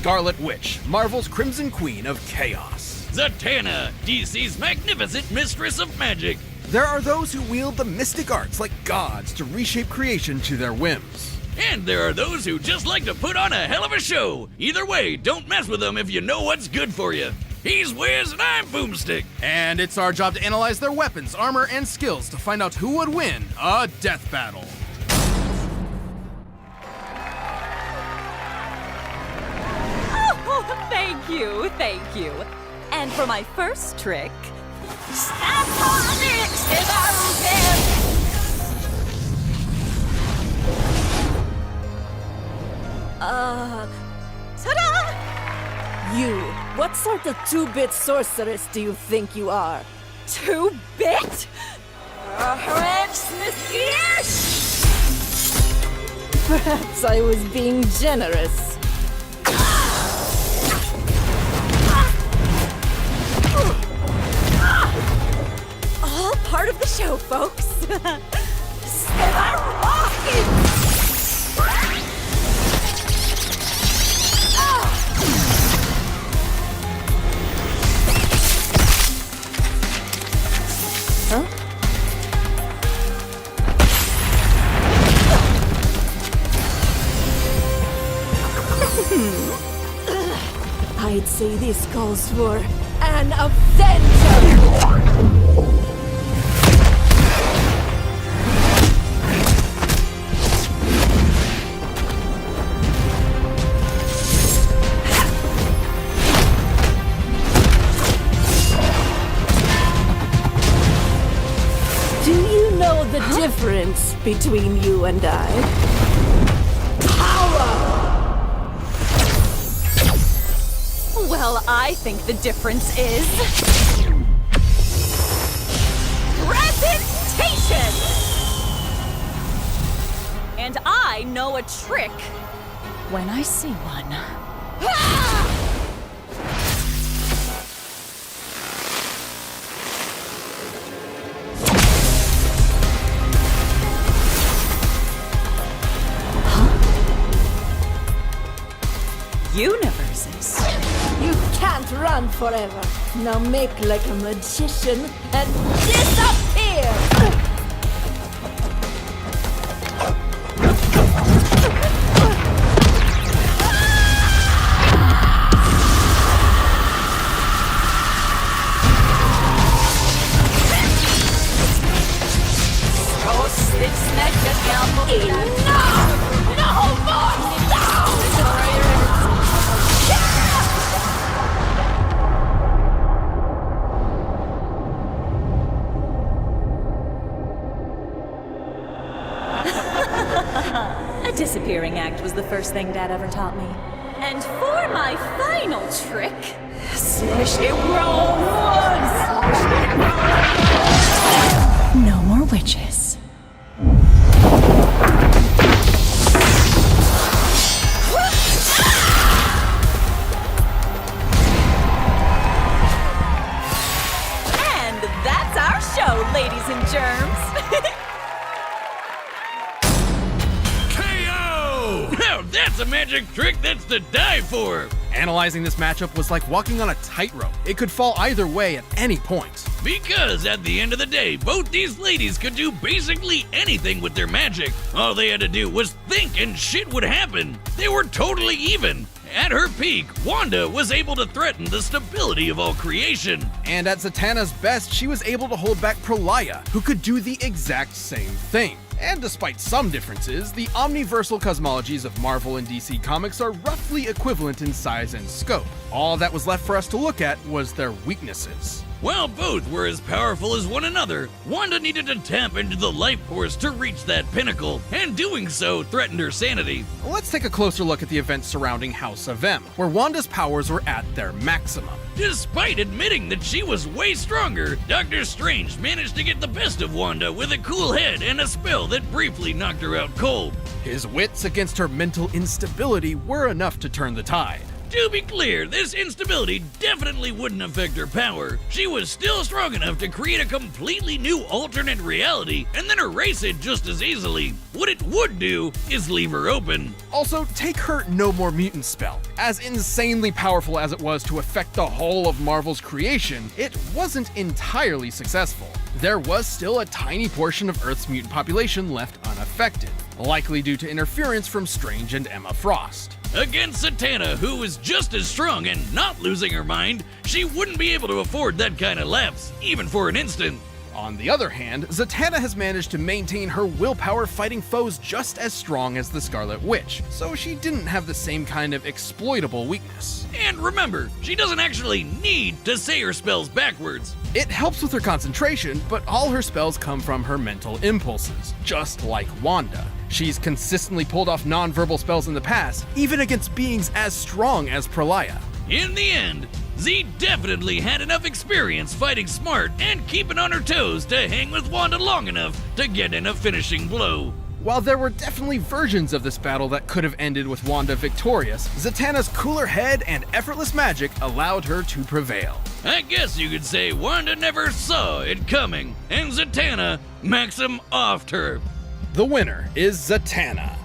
Scarlet Witch, Marvel's Crimson Queen of Chaos. Zatanna, DC's magnificent mistress of magic. There are those who wield the mystic arts like gods to reshape creation to their whims. And there are those who just like to put on a hell of a show. Either way, don't mess with them if you know what's good for you. He's Wiz and I'm Boomstick. And it's our job to analyze their weapons, armor, and skills to find out who would win a death battle. Oh, thank you. And for my first trick, ta-da! You, what sort of two-bit sorceress do you think you are? Two-bit? Perhaps I was being generous. All part of the show, folks. Huh? I'd say this calls for an avenger! Do you know the difference between you and I? Power! Well, I think the difference is presentation! And I know a trick when I see one. Universes. You can't run forever. Now make like a magician and disappear! Enough! No more! A disappearing act was the first thing Dad ever taught me. And for my final trick, no more witches. And that's our show, ladies and germs. Now that's a magic trick that's to die for! Analyzing this matchup was like walking on a tightrope. It could fall either way at any point. Because at the end of the day, both these ladies could do basically anything with their magic. All they had to do was think and shit would happen. They were totally even. At her peak, Wanda was able to threaten the stability of all creation. And at Zatanna's best, she was able to hold back Prolaya, who could do the exact same thing. And despite some differences, the omniversal cosmologies of Marvel and DC Comics are roughly equivalent in size and scope. All that was left for us to look at was their weaknesses. While both were as powerful as one another, Wanda needed to tap into the life force to reach that pinnacle, and doing so threatened her sanity. Let's take a closer look at the events surrounding House of M, where Wanda's powers were at their maximum. Despite admitting that she was way stronger, Doctor Strange managed to get the best of Wanda with a cool head and a spell that briefly knocked her out cold. His wits against her mental instability were enough to turn the tide. To be clear, this instability definitely wouldn't affect her power. She was still strong enough to create a completely new alternate reality and then erase it just as easily. What it would do is leave her open. Also, take her No More Mutant spell. As insanely powerful as it was to affect the whole of Marvel's creation, it wasn't entirely successful. There was still a tiny portion of Earth's mutant population left unaffected, likely due to interference from Strange and Emma Frost. Against Zatanna, who was just as strong and not losing her mind, she wouldn't be able to afford that kind of lapse, even for an instant. On the other hand, Zatanna has managed to maintain her willpower fighting foes just as strong as the Scarlet Witch, so she didn't have the same kind of exploitable weakness. And remember, she doesn't actually need to say her spells backwards. It helps with her concentration, but all her spells come from her mental impulses, just like Wanda. She's consistently pulled off non-verbal spells in the past, even against beings as strong as Pralaya. In the end, Z definitely had enough experience fighting smart and keeping on her toes to hang with Wanda long enough to get in a finishing blow. While there were definitely versions of this battle that could have ended with Wanda victorious, Zatanna's cooler head and effortless magic allowed her to prevail. I guess you could say Wanda never saw it coming, and Zatanna maxim offed her. The winner is Zatanna.